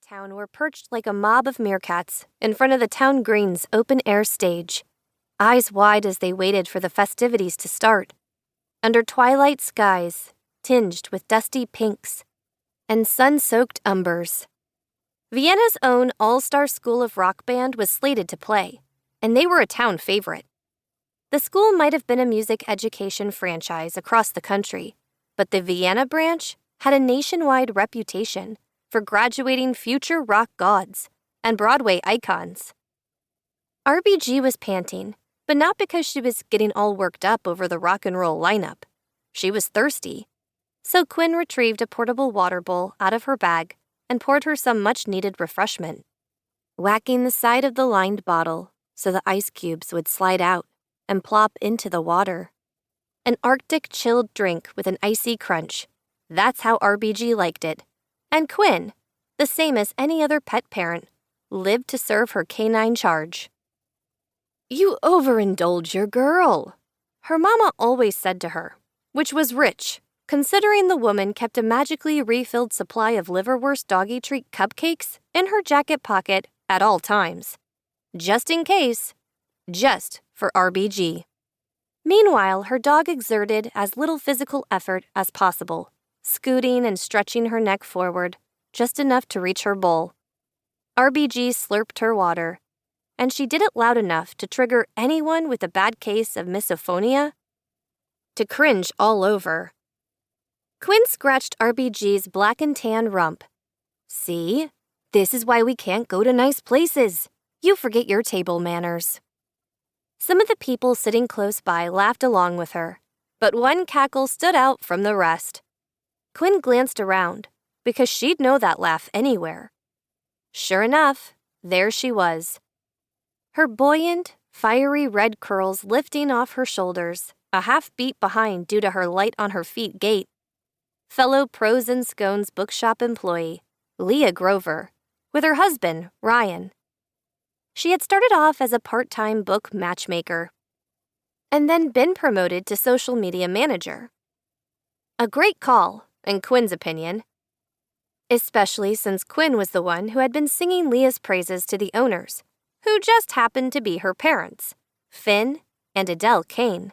town were perched like a mob of meerkats in front of the town green's open-air stage, eyes wide as they waited for the festivities to start, under twilight skies tinged with dusty pinks and sun-soaked umbers. Vienna's own all-star school of rock band was slated to play, and they were a town favorite. The school might have been a music education franchise across the country, but the Vienna branch had a nationwide reputation for graduating future rock gods and Broadway icons. RBG was panting, but not because she was getting all worked up over the rock and roll lineup. She was thirsty. So Quinn retrieved a portable water bowl out of her bag and poured her some much-needed refreshment, whacking the side of the lined bottle so the ice cubes would slide out and plop into the water. An Arctic chilled drink with an icy crunch. That's how RBG liked it. And Quinn, the same as any other pet parent, lived to serve her canine charge. "You overindulge your girl," her mama always said to her, which was rich, considering the woman kept a magically refilled supply of liverwurst doggy treat cupcakes in her jacket pocket at all times. Just in case. Just for RBG. Meanwhile, her dog exerted as little physical effort as possible, scooting and stretching her neck forward, just enough to reach her bowl. RBG slurped her water, and she did it loud enough to trigger anyone with a bad case of misophonia to cringe all over. Quinn scratched RBG's black and tan rump. "See? This is why we can't go to nice places. You forget your table manners." Some of the people sitting close by laughed along with her, but one cackle stood out from the rest. Quinn glanced around, because she'd know that laugh anywhere. Sure enough, there she was. Her buoyant, fiery red curls lifting off her shoulders, a half beat behind due to her light-on-her-feet gait. Fellow Pros and Scones bookshop employee, Leah Grover, with her husband, Ryan. She had started off as a part-time book matchmaker, and then been promoted to social media manager. A great call, in Quinn's opinion, especially since Quinn was the one who had been singing Leah's praises to the owners, who just happened to be her parents, Finn and Adele Caine.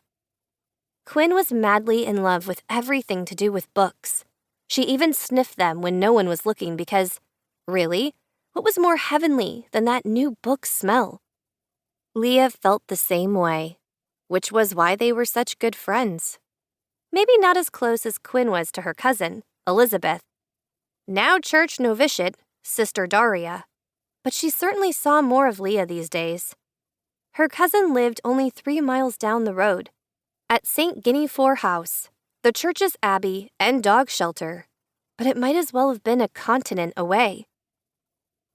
Quinn was madly in love with everything to do with books. She even sniffed them when no one was looking because, really, what was more heavenly than that new book smell? Leah felt the same way, which was why they were such good friends. Maybe not as close as Quinn was to her cousin, Elizabeth, now church novitiate, Sister Daria, but she certainly saw more of Leah these days. Her cousin lived only 3 miles down the road, at St. Guinea-Fore House, the church's abbey and dog shelter, but it might as well have been a continent away.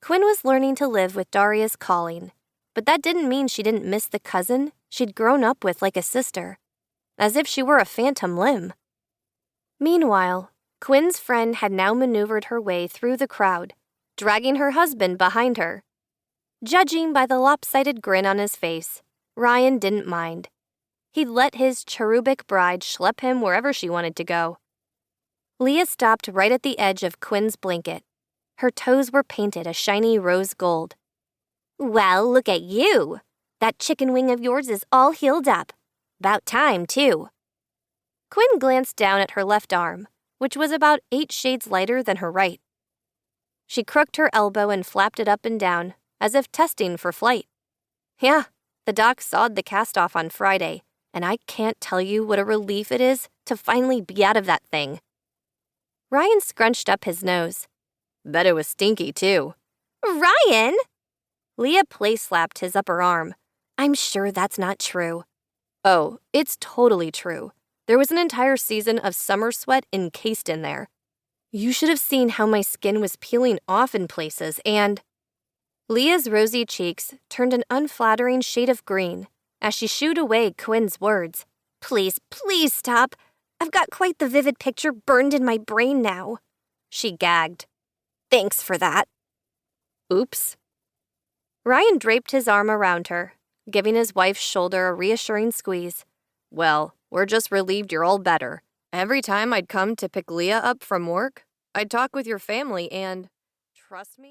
Quinn was learning to live with Daria's calling, but that didn't mean she didn't miss the cousin she'd grown up with like a sister, as if she were a phantom limb. Meanwhile, Quinn's friend had now maneuvered her way through the crowd, dragging her husband behind her. Judging by the lopsided grin on his face, Ryan didn't mind. He'd let his cherubic bride schlep him wherever she wanted to go. Leah stopped right at the edge of Quinn's blanket. Her toes were painted a shiny rose gold. "Well, look at you. That chicken wing of yours is all healed up. 'Bout time, too." Quinn glanced down at her left arm, which was about 8 shades lighter than her right. She crooked her elbow and flapped it up and down, as if testing for flight. "Yeah, the doc sawed the cast off on Friday, and I can't tell you what a relief it is to finally be out of that thing." Ryan scrunched up his nose. "Bet it was stinky, too." "Ryan!" Leah place-slapped his upper arm. "I'm sure that's not true." "Oh, it's totally true. There was an entire season of summer sweat encased in there. You should have seen how my skin was peeling off in places and—" Leah's rosy cheeks turned an unflattering shade of green as she shooed away Quinn's words. "Please, please stop. I've got quite the vivid picture burned in my brain now." She gagged. "Thanks for that." "Oops." Ryan draped his arm around her, giving his wife's shoulder a reassuring squeeze. "Well, we're just relieved you're all better. Every time I'd come to pick Leah up from work, I'd talk with your family and, trust me..."